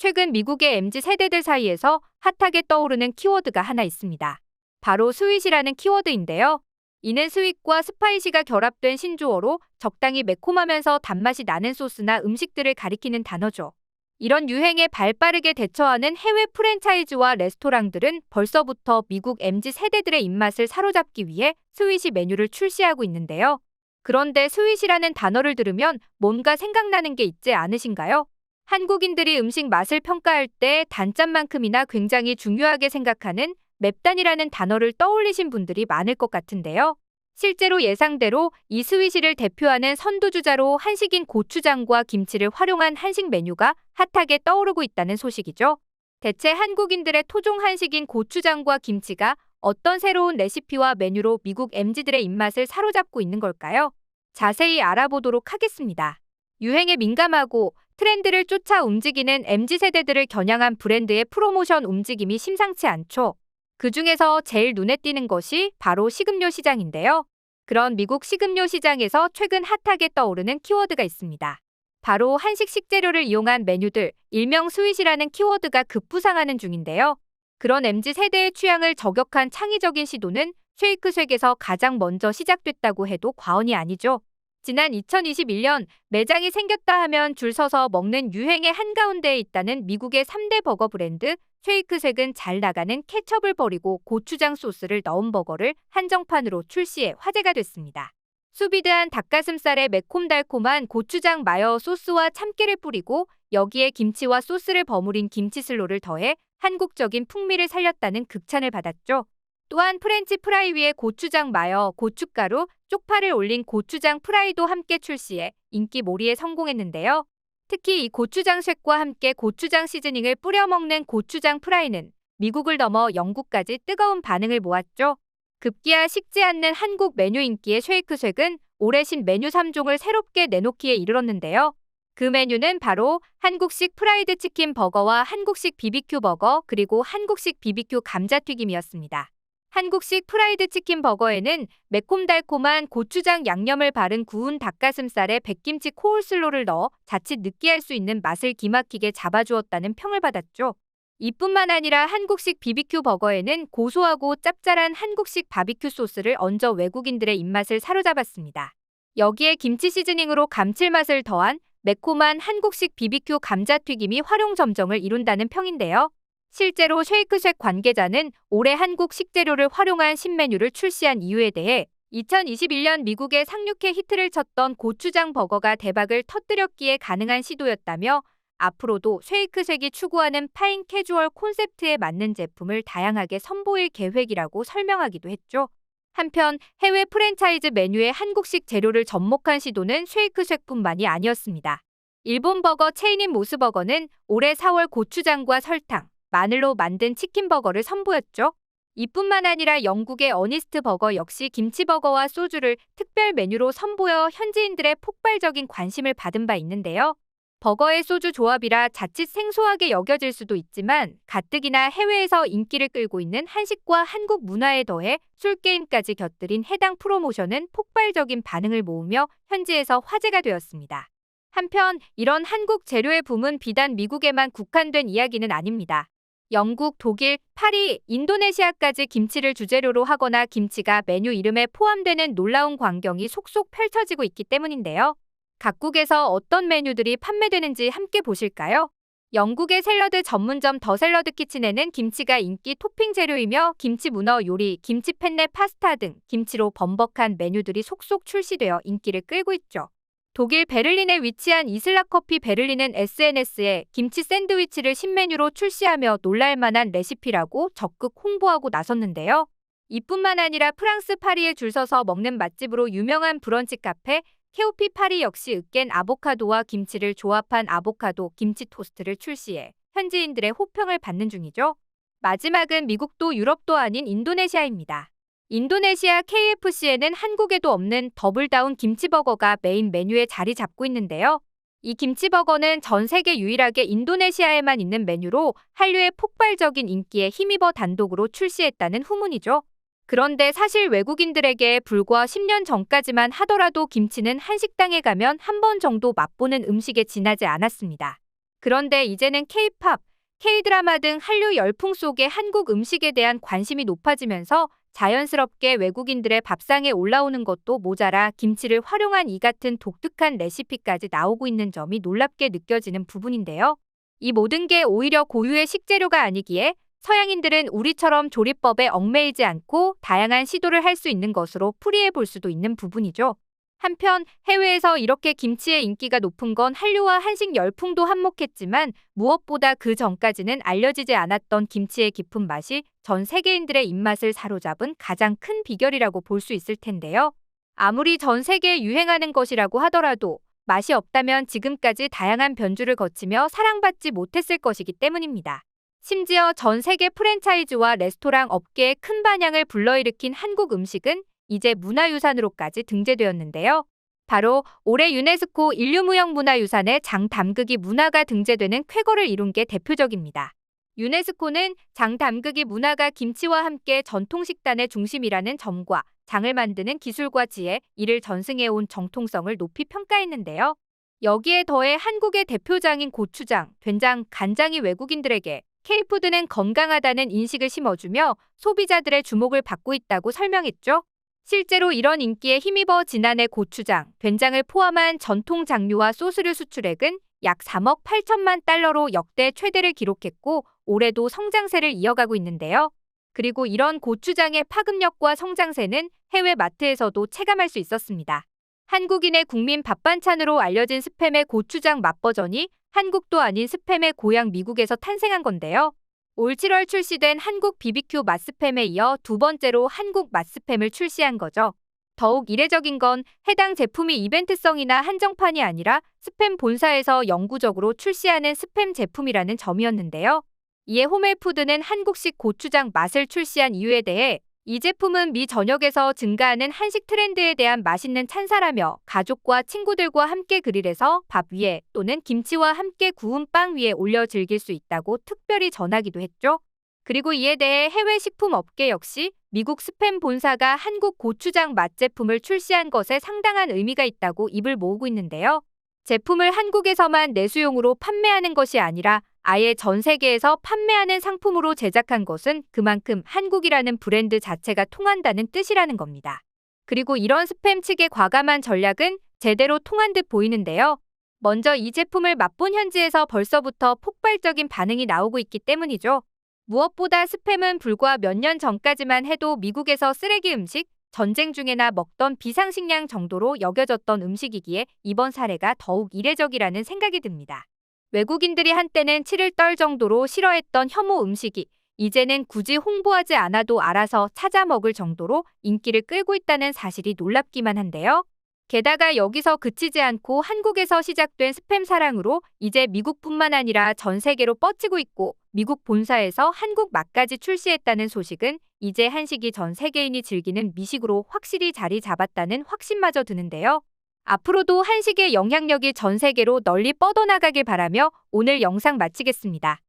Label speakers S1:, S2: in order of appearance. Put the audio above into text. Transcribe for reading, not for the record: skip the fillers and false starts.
S1: 최근 미국의 MZ 세대들 사이에서 핫하게 떠오르는 키워드가 하나 있습니다. 바로 스윗이라는 키워드인데요. 이는 스윗과 스파이시가 결합된 신조어로 적당히 매콤하면서 단맛이 나는 소스나 음식들을 가리키는 단어죠. 이런 유행에 발빠르게 대처하는 해외 프랜차이즈와 레스토랑들은 벌써부터 미국 MZ 세대들의 입맛을 사로잡기 위해 스윗이 메뉴를 출시하고 있는데요. 그런데 스윗이라는 단어를 들으면 뭔가 생각나는 게 있지 않으신가요? 한국인들이 음식 맛을 평가할 때 단짠만큼이나 굉장히 중요하게 생각하는 맵단이라는 단어를 떠올리신 분들이 많을 것 같은데요. 실제로 예상대로 이 스위시를 대표하는 선두주자로 한식인 고추장과 김치를 활용한 한식 메뉴가 핫하게 떠오르고 있다는 소식이죠. 대체 한국인들의 토종 한식인 고추장과 김치가 어떤 새로운 레시피와 메뉴로 미국 MZ들의 입맛을 사로잡고 있는 걸까요? 자세히 알아보도록 하겠습니다. 유행에 민감하고 트렌드를 쫓아 움직이는 MZ세대들을 겨냥한 브랜드의 프로모션 움직임이 심상치 않죠. 그중에서 제일 눈에 띄는 것이 바로 식음료 시장인데요. 그런 미국 식음료 시장에서 최근 핫하게 떠오르는 키워드가 있습니다. 바로 한식 식재료를 이용한 메뉴들, 일명 스윗이라는 키워드가 급부상하는 중인데요. 그런 MZ세대의 취향을 저격한 창의적인 시도는 쉐이크쉑에서 가장 먼저 시작됐다고 해도 과언이 아니죠. 지난 2021년 매장이 생겼다 하면 줄 서서 먹는 유행의 한가운데에 있다는 미국의 3대 버거 브랜드 쉐이크쉑은 잘 나가는 케첩을 버리고 고추장 소스를 넣은 버거를 한정판으로 출시해 화제가 됐습니다. 수비드한 닭가슴살에 매콤달콤한 고추장 마요 소스와 참깨를 뿌리고 여기에 김치와 소스를 버무린 김치슬로를 더해 한국적인 풍미를 살렸다는 극찬을 받았죠. 또한 프렌치 프라이 위에 고추장 마요, 고춧가루, 쪽파를 올린 고추장 프라이도 함께 출시해 인기몰이에 성공했는데요. 특히 이 고추장 쉑과 함께 고추장 시즈닝을 뿌려 먹는 고추장 프라이는 미국을 넘어 영국까지 뜨거운 반응을 모았죠. 급기야 식지 않는 한국 메뉴 인기의 쉐이크쉑은 올해 신메뉴 3종을 새롭게 내놓기에 이르렀는데요. 그 메뉴는 바로 한국식 프라이드 치킨 버거와 한국식 BBQ 버거 그리고 한국식 BBQ 감자튀김이었습니다. 한국식 프라이드 치킨 버거에는 매콤달콤한 고추장 양념을 바른 구운 닭가슴살에 백김치 코울슬로를 넣어 자칫 느끼할 수 있는 맛을 기막히게 잡아주었다는 평을 받았죠. 이뿐만 아니라 한국식 BBQ 버거에는 고소하고 짭짤한 한국식 바비큐 소스를 얹어 외국인들의 입맛을 사로잡았습니다. 여기에 김치 시즈닝으로 감칠맛을 더한 매콤한 한국식 BBQ 감자튀김이 활용 점정을 이룬다는 평인데요. 실제로 쉐이크쉑 관계자는 올해 한국 식재료를 활용한 신메뉴를 출시한 이유에 대해 2021년 미국의 상륙해 히트를 쳤던 고추장 버거가 대박을 터뜨렸기에 가능한 시도였다며 앞으로도 쉐이크쉑이 추구하는 파인 캐주얼 콘셉트에 맞는 제품을 다양하게 선보일 계획이라고 설명하기도 했죠. 한편 해외 프랜차이즈 메뉴에 한국식 재료를 접목한 시도는 쉐이크쉑뿐만이 아니었습니다. 일본 버거 체인인 모스버거는 올해 4월 고추장과 설탕, 마늘로 만든 치킨버거를 선보였죠. 이뿐만 아니라 영국의 어니스트 버거 역시 김치버거와 소주를 특별 메뉴로 선보여 현지인들의 폭발적인 관심을 받은 바 있는데요. 버거의 소주 조합이라 자칫 생소하게 여겨질 수도 있지만 가뜩이나 해외에서 인기를 끌고 있는 한식과 한국 문화에 더해 술게임까지 곁들인 해당 프로모션은 폭발적인 반응을 모으며 현지에서 화제가 되었습니다. 한편 이런 한국 재료의 붐은 비단 미국에만 국한된 이야기는 아닙니다. 영국, 독일, 파리, 인도네시아까지 김치를 주재료로 하거나 김치가 메뉴 이름에 포함되는 놀라운 광경이 속속 펼쳐지고 있기 때문인데요. 각국에서 어떤 메뉴들이 판매되는지 함께 보실까요? 영국의 샐러드 전문점 더 샐러드 키친에는 김치가 인기 토핑 재료이며 김치 문어 요리, 김치 펜네 파스타 등 김치로 범벅한 메뉴들이 속속 출시되어 인기를 끌고 있죠. 독일 베를린에 위치한 이슬라 커피 베를린은 SNS에 김치 샌드위치를 신메뉴로 출시하며 놀랄만한 레시피라고 적극 홍보하고 나섰는데요. 이뿐만 아니라 프랑스 파리에 줄 서서 먹는 맛집으로 유명한 브런치 카페 케오피 파리 역시 으깬 아보카도와 김치를 조합한 아보카도 김치 토스트를 출시해 현지인들의 호평을 받는 중이죠. 마지막은 미국도 유럽도 아닌 인도네시아입니다. 인도네시아 KFC에는 한국에도 없는 더블다운 김치버거가 메인 메뉴에 자리 잡고 있는데요. 이 김치버거는 전 세계 유일하게 인도네시아에만 있는 메뉴로 한류의 폭발적인 인기에 힘입어 단독으로 출시했다는 후문이죠. 그런데 사실 외국인들에게 불과 10년 전까지만 하더라도 김치는 한식당에 가면 한 번 정도 맛보는 음식에 지나지 않았습니다. 그런데 이제는 K-팝, K-드라마 등 한류 열풍 속에 한국 음식에 대한 관심이 높아지면서 자연스럽게 외국인들의 밥상에 올라오는 것도 모자라 김치를 활용한 이 같은 독특한 레시피까지 나오고 있는 점이 놀랍게 느껴지는 부분인데요. 이 모든 게 오히려 고유의 식재료가 아니기에 서양인들은 우리처럼 조리법에 얽매이지 않고 다양한 시도를 할 수 있는 것으로 풀이해 볼 수도 있는 부분이죠. 한편 해외에서 이렇게 김치의 인기가 높은 건 한류와 한식 열풍도 한몫했지만 무엇보다 그 전까지는 알려지지 않았던 김치의 깊은 맛이 전 세계인들의 입맛을 사로잡은 가장 큰 비결이라고 볼 수 있을 텐데요. 아무리 전 세계에 유행하는 것이라고 하더라도 맛이 없다면 지금까지 다양한 변주를 거치며 사랑받지 못했을 것이기 때문입니다. 심지어 전 세계 프랜차이즈와 레스토랑 업계에 큰 반향을 불러일으킨 한국 음식은 이제 문화유산으로까지 등재되었는데요. 바로 올해 유네스코 인류무형문화유산에 장담극이 문화가 등재되는 쾌거를 이룬 게 대표적입니다. 유네스코는 장담극이 문화가 김치와 함께 전통식단의 중심이라는 점과 장을 만드는 기술과 지혜, 이를 전승해온 정통성을 높이 평가했는데요. 여기에 더해 한국의 대표장인 고추장, 된장, 간장이 외국인들에게 K푸드는 건강하다는 인식을 심어주며 소비자들의 주목을 받고 있다고 설명했죠. 실제로 이런 인기에 힘입어 지난해 고추장, 된장을 포함한 전통 장류와 소스류 수출액은 약 3억 8천만 달러로 역대 최대를 기록했고 올해도 성장세를 이어가고 있는데요. 그리고 이런 고추장의 파급력과 성장세는 해외 마트에서도 체감할 수 있었습니다. 한국인의 국민 밥반찬으로 알려진 스팸의 고추장 맛버전이 한국도 아닌 스팸의 고향 미국에서 탄생한 건데요. 올 7월 출시된 한국 BBQ 맛스팸에 이어 두 번째로 한국 맛스팸을 출시한 거죠. 더욱 이례적인 건 해당 제품이 이벤트성이나 한정판이 아니라 스팸 본사에서 영구적으로 출시하는 스팸 제품이라는 점이었는데요. 이에 호멜푸드는 한국식 고추장 맛을 출시한 이유에 대해 이 제품은 미 전역에서 증가하는 한식 트렌드에 대한 맛있는 찬사라며 가족과 친구들과 함께 그릴에서 밥 위에 또는 김치와 함께 구운 빵 위에 올려 즐길 수 있다고 특별히 전하기도 했죠. 그리고 이에 대해 해외 식품 업계 역시 미국 스팸 본사가 한국 고추장 맛 제품을 출시한 것에 상당한 의미가 있다고 입을 모으고 있는데요. 제품을 한국에서만 내수용으로 판매하는 것이 아니라 아예 전 세계에서 판매하는 상품으로 제작한 것은 그만큼 한국이라는 브랜드 자체가 통한다는 뜻이라는 겁니다. 그리고 이런 스팸 측의 과감한 전략은 제대로 통한 듯 보이는데요. 먼저 이 제품을 맛본 현지에서 벌써부터 폭발적인 반응이 나오고 있기 때문이죠. 무엇보다 스팸은 불과 몇 년 전까지만 해도 미국에서 쓰레기 음식, 전쟁 중에나 먹던 비상식량 정도로 여겨졌던 음식이기에 이번 사례가 더욱 이례적이라는 생각이 듭니다. 외국인들이 한때는 치를 떨 정도로 싫어했던 혐오 음식이 이제는 굳이 홍보하지 않아도 알아서 찾아 먹을 정도로 인기를 끌고 있다는 사실이 놀랍기만 한데요. 게다가 여기서 그치지 않고 한국에서 시작된 스팸 사랑으로 이제 미국뿐만 아니라 전 세계로 뻗치고 있고 미국 본사에서 한국 맛까지 출시했다는 소식은 이제 한식이 전 세계인이 즐기는 미식으로 확실히 자리 잡았다는 확신마저 드는데요. 앞으로도 한식의 영향력이 전 세계로 널리 뻗어나가길 바라며 오늘 영상 마치겠습니다.